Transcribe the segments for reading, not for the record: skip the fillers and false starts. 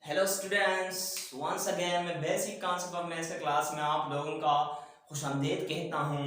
Hello students, once again मैं basic concept of maths के class में आप लोगों का खुशामदीद कहता हूं।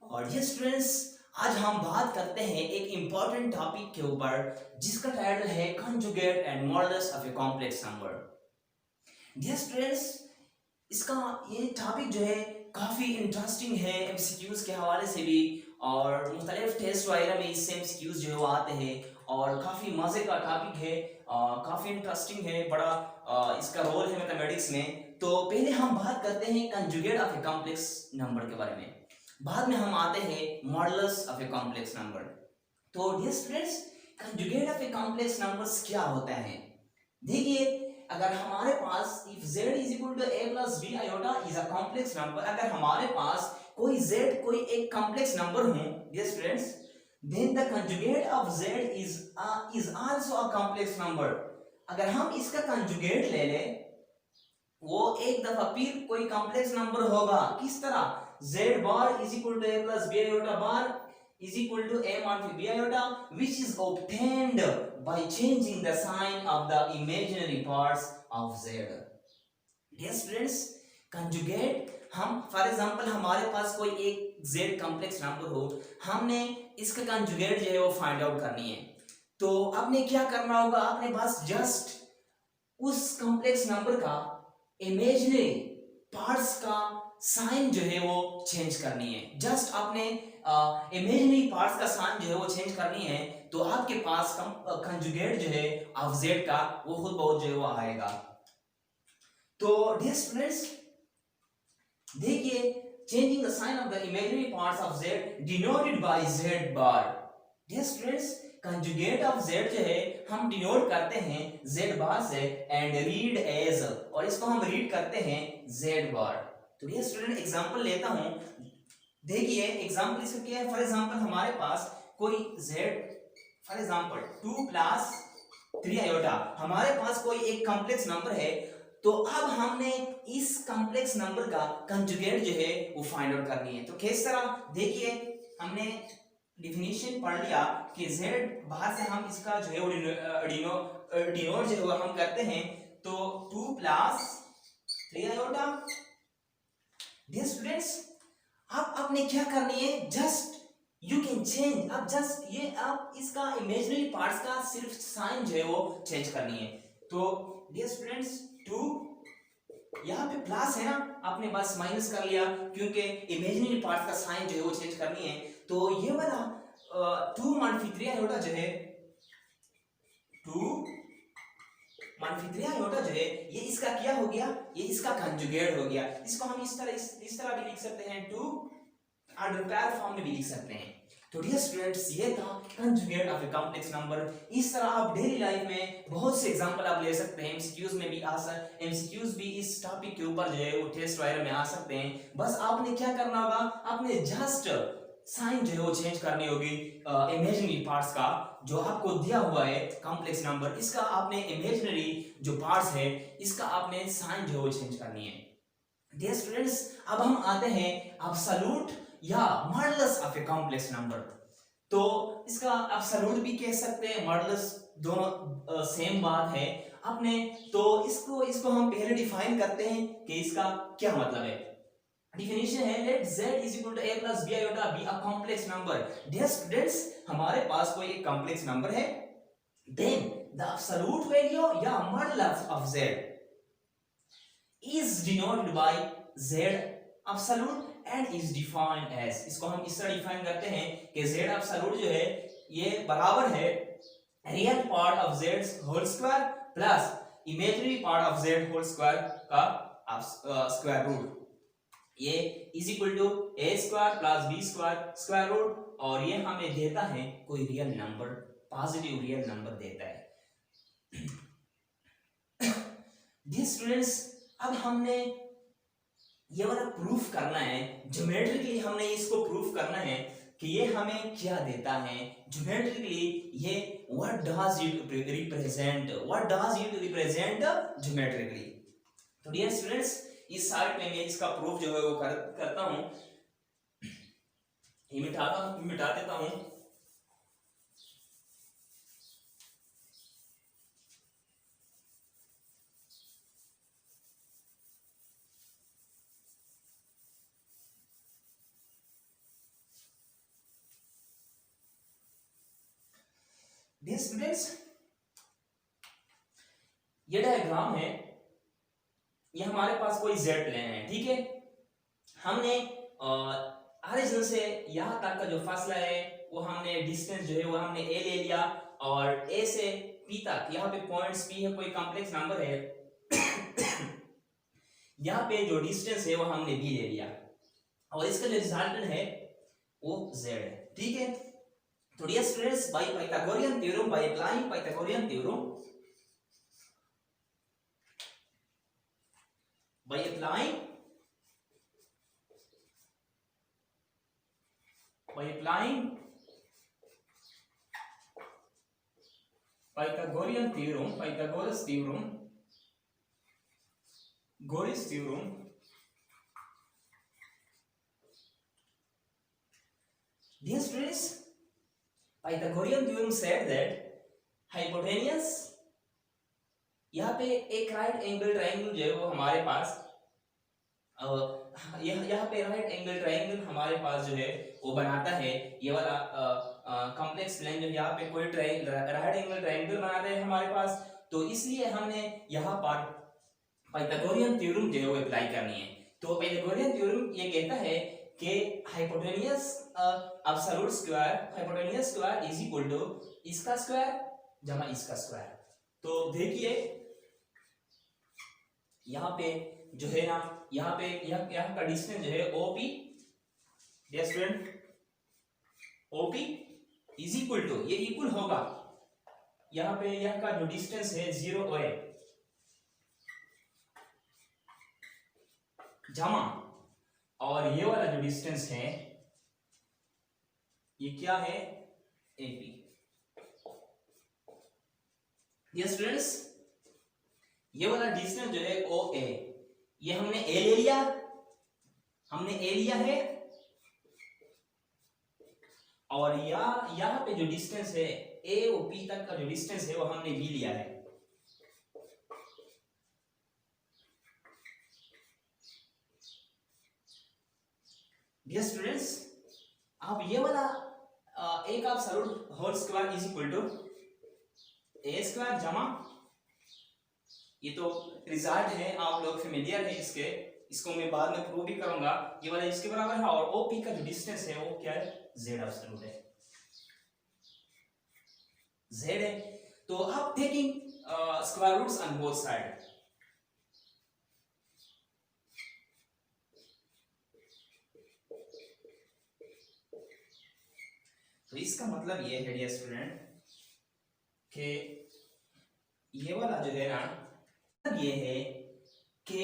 और ये स्टूडेंट्स, आज हम बात करते हैं एक इम्पॉर्टेंट टॉपिक के ऊपर जिसका टाइटल है conjugate and modulus of a complex number. Dear students, इसका ये टॉपिक जो है काफ़ी इंटरेस्टिंग है एमसीक्यूज के हवाले से भी, और मुख्तलिफ टेस्ट वगैरह में इससे एमसीक्यूज जो है वो आते हैं और काफ़ी मज़े का टॉपिक है, काफ़ी इंटरेस्टिंग है, बड़ा इसका रोल है मैथमेटिक्स में। तो पहले हम बात करते हैं conjugate of a complex number के बारे में, बाद में हम आते हैं modulus of a complex number. तो dear students, conjugate of a complex numbers क्या होता है? देखिए, अगर हमारे पास if z is equal to a plus b iota is a complex number, अगर हमारे पास कोई z कोई एक कॉम्प्लेक्स नंबर हो dear students, then the conjugate of z is also a complex number. अगर हम इसका कंजुगेट ले ले, वो एक दफा फिर कोई कॉम्प्लेक्स नंबर होगा। किस तरह? z bar is equal to a plus b iota bar is equal to a multiplied b iota, which is obtained by changing the sign of the imaginary parts of z. Dear students, conjugate, हम for example हमारे पास कोई एक z complex number हो, हमने इसका conjugate जो है वो फाइंड आउट करनी है। तो आपने क्या करना होगा? आपने बस जस्ट उस कॉम्प्लेक्स नंबर का इमेजिनरी पार्ट्स का साइन जो है वो चेंज करनी है। जस्ट आपने इमेजिनरी पार्ट्स का साइन जो है वो चेंज करनी है, तो आपके पास कंजुगेट जो है ऑफ जेड का वो खुद बहुत जो है वो आएगा। तो डियर स्टूडेंट्स, देखिए, changing the sign of the imaginary parts of Z denoted by Z bar. Dear students, conjugate of Z जो है हम डिनोट करते हैं जेड बार से एंड रीड एज, और इसको हम रीड करते हैं जेड बार। तो डियर स्टूडेंट, एग्जांपल लेता हूं। देखिए, एग्जांपल इसका क्या है? फॉर एग्जांपल हमारे पास कोई z, for example 2 plus 3 iota, हमारे पास कोई एक कॉम्प्लेक्स नंबर है। तो अब हमने इस कॉम्प्लेक्स नंबर का कंजुगेट जो है वो फाइंड आउट करनी है। तो किस तरह? देखिए, हमने डिफिनीशन पढ़ लिया कि z बाहर से हम इसका जो है वो डिनोट जो है हम करते हैं, तो 2 प्लस 3 आयोटा। डियर स्टूडेंट्स, अब आपने क्या करनी है? जस्ट यू कैन चेंज, अब जस्ट ये आप इसका इमेजिनरी पार्ट्स का सिर्फ साइन जो है वो चेंज करनी है। तो डियर स्टूडेंट्स, 2 यहाँ पे प्लस है ना, आपने बस माइनस कर लिया क्योंकि इमेजिनरी पार्ट्स का साइन जो है वो चेंज करनी है। तो ये वाला 2 - 3 आयोटा जो है, 2 - 3 आयोटा जो है, ये इसका क्या हो गया? ये इसका कंजुगेट हो गया। इसको हम इस तरह भी लिख सकते हैं, 2 अनरिपेयर फॉर्म में भी लिख सकते हैं। तो डियर स्टूडेंट्स, ये था conjugate of a complex number. इस तरह आप डेली लाइफ में बहुत से एग्जांपल आप ले सकते हैं, एमसीक्यूज में भी एमसीक्यूज भी इस टॉपिक के ऊपर जो है वो टेस्ट वगैरह में आ सकते हैं। बस आपने क्या करना होगा? आपने जस्ट साइन जो है वो चेंज करनी होगी इमेजिनरी पार्ट्स का, जो आपको दिया हुआ है कॉम्प्लेक्स नंबर, इसका आपने इमेजिनरी जो पार्ट्स है इसका आपने साइन जो है वो चेंज करनी है। डियर स्टूडेंट्स, अब हम आते हैं एब्सोल्यूट या modulus of a complex number. तो इसका एब्सोल्यूट भी कह सकते हैं, मॉडुलस, दोनों सेम बात है अपने। तो इसको हम पहले डिफाइन करते हैं कि इसका क्या मतलब है। डिफिनेशन है, let z is equal to a plus b iota be a complex number. Dear students, हमारे पास कोई एक कॉम्प्लेक्स नंबर है, देन द एब्सोल्यूट वैल्यू या modulus of z is denoted by z absolute and is defined as, इसको हम इस तरह डिफाइन करते हैं कि z absolute जो है ये बराबर है real part of z whole square plus imaginary part of z whole square का स्क्वायर रूट। ये is equal to a square plus b square square root, और ये हमें देता है कोई real number, positive real number देता है। डियर स्टूडेंट्स, अब हमने ये वाला प्रूफ करना है, ज्योमेट्रिकली हमने इसको प्रूफ करना है कि ये हमें क्या देता है ज्योमेट्रिकली। ये what does it represent geometrically. तो डियर स्टूडेंट्स, इस साइड में मैं इसका प्रूफ जो है वो करता हूं, ये मिटा देता हूं। डियर स्टूडेंट्स, ये डायग्राम है, ये हमारे पास कोई z प्लेन है, ठीक है। हमने ओरिजिन से यहाँ तक का जो फासला है वो हमने डिस्टेंस जो है वो हमने a ले लिया, और a से p तक यहाँ पे पॉइंट्स p है, कोई कॉम्प्लेक्स नंबर है यहाँ पे जो डिस्टेंस है वो हमने b ले लिया, और इसका जो रिजल्टेंट है वो z है, ठीक है। तो dear students, by Pythagorean theorem, by applying Pythagorean theorem, by applying Pythagorean theorem, Pythagoras theorem, Goris theorem, dear students, Pythagorean theorem said that hypotenuse, यहाँ पे एक राइट एंगल ट्रायंगल जो है वो हमारे पास यहाँ पे राइट एंगल ट्रायंगल हमारे पास जो है वो बनाता है, ये वाला कॉम्प्लेक्स प्लेन जो यहाँ पे कोई राइट एंगल ट्रायंगल बनाता है हमारे पास, तो इसलिए हमने यहाँ पर पाइथागोरियन थ्योरम जो है वो अप्लाई करनी है। तो पाइथागोरियन थ्योरम ये कहता है कि hypotenuse absolute square, hypotenuse square is equal to इसका स्क्वायर जमा इसका स्क्वायर। तो देखिए यहाँ पे जो है ना, यहाँ पे यहाँ का डिस्टेंस जो है OP, dear student, OP is equal to, ये इक्वल होगा यहाँ पे यहाँ का जो डिस्टेंस है 0a जमा, और ये वाला जो डिस्टेंस है ये क्या है, AP। डियर स्टूडेंट्स, ये वाला डिस्टेंस जो है OA, ये हमने A ले लिया, हमने A लिया है, और यहाँ पे जो डिस्टेंस है A और P तक का जो डिस्टेंस है वो हमने B लिया है। डियर स्टूडेंट्स, आप ये वाला एक आप absolute whole square is equal to A square जमा, ये तो रिजल्ट है, आप लोग फेमिलियर है इसके, इसको मैं बाद में प्रूव भी करूंगा, ये वाला इसके बराबर है, और OP का जो डिस्टेंस है वो क्या है, Z एब्सोल्यूट है, Z है। तो आप taking square roots on both side, तो इसका मतलब ये है डियर स्टूडेंट कि ये वाला जो है ना, ये है कि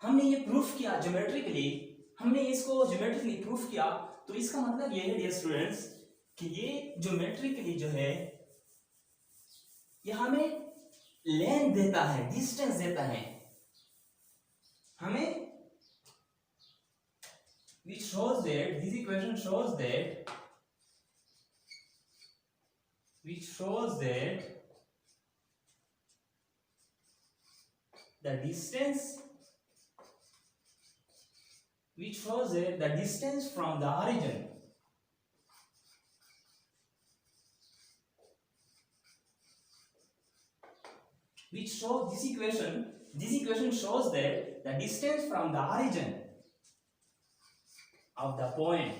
हमने ये प्रूफ किया ज्योमेट्रिकली, हमने इसको ज्योमेट्रिकली प्रूफ किया, तो इसका मतलब ये है डियर स्टूडेंट्स कि ये ज्योमेट्रिकली जो है ये हमें लेंथ देता है, डिस्टेंस देता है हमें, which shows that this equation shows that the distance from the origin this equation shows that the distance from the origin of the point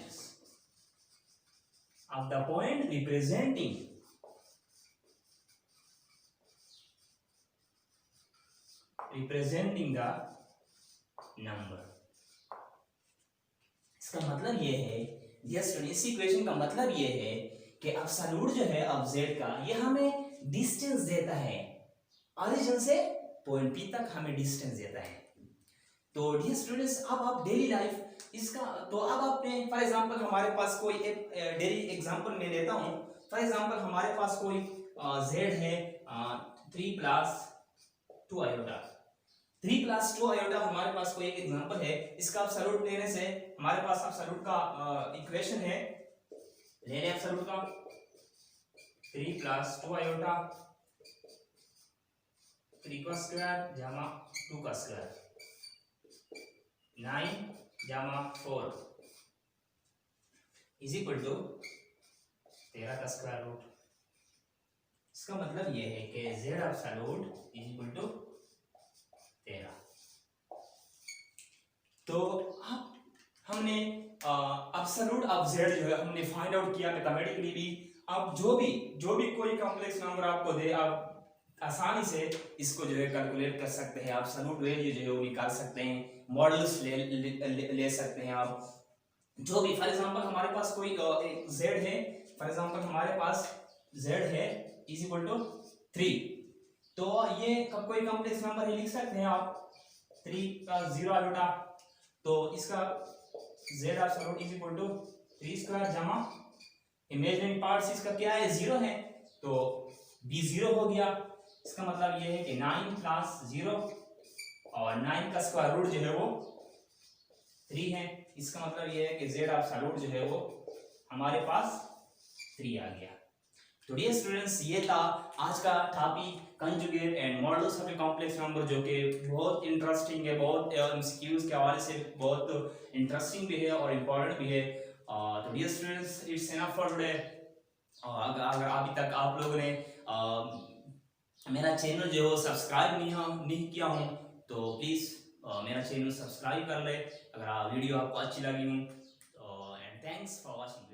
representing the number। इसका मतलब ये है, इस इक्वेशन का मतलब ये है कि एब्सोल्यूट जो है अब z का, ये हमें डिस्टेंस देता है, ओरिजिन से पॉइंट P तक हमें डिस्टेंस देता है। तो डियर स्टूडेंट्स, अब आप डेली लाइफ इसका, तो अब आपने फॉर एग्जांपल हमारे पास कोई एक डेली एग्जांपल मैं लेता हूं, फॉर एग्जांपल हमारे पास कोई z है 3 + 2 आयोटा, 3 + 2 आयोटा हमारे पास कोई एक एग्जांपल है, इसका एब्सोल्यूट लेने से हमारे पास एब्सोल्यूट का इक्वेशन है, ले लें एब्सोल्यूट का 3 + 2 आयोटा 3 का स्क्वायर जमा 2 का स्क्वायर 9 जमा 4 इज इक्वल टू 13 का स्क्वायर रूट। इसका मतलब ये है कि z absolute is equal to 13। तो हमने एब्सोल्यूट ऑफ z जो है हमने फाइंड आउट किया मैथमेटिकली भी। अब जो भी कोई कॉम्प्लेक्स नंबर आपको दे, आप आसानी से इसको जो है कैलकुलेट कर सकते हैं, एब्सोल्यूट वैल्यू जो है वो निकाल सकते हैं, मॉडल्स ले सकते हैं आप। जो भी फॉर एग्जांपल हमारे पास कोई z है, फॉर एग्जांपल हमारे पास z है इज इक्वल टू 3, तो ये कब कोई कॉम्प्लेक्स नंबर है लिख सकते हैं आप 3 का 0 बेटा, तो इसका z absolute is equal to 3 square जमा इमेजिनरी पार्ट्स इसका क्या है 0 है, तो b 0 हो गया। इसका मतलब ये है कि 9 प्लस 0 और 9 का स्क्वायर रूट जो है वो 3 है। इसका मतलब ये है कि z एब्सोल्यूट जो है वो हमारे पास 3 आ गया। तो डियर स्टूडेंट्स, ये था आज का topic conjugate and models of a complex number, जो कि बहुत इंटरेस्टिंग है, बहुत एमसीक्यूज के हवाले से बहुत इंटरेस्टिंग भी है और इम्पोर्टेंट भी है। तो dear students, it's enough for today. अगर अभी तक आप लोगों ने मेरा चैनल जो है सब्सक्राइब नहीं किया हूँ तो प्लीज़ मेरा चैनल सब्सक्राइब कर ले अगर वीडियो आपको अच्छी लगी हूँ। तो एंड थैंक्स फॉर वॉचिंग।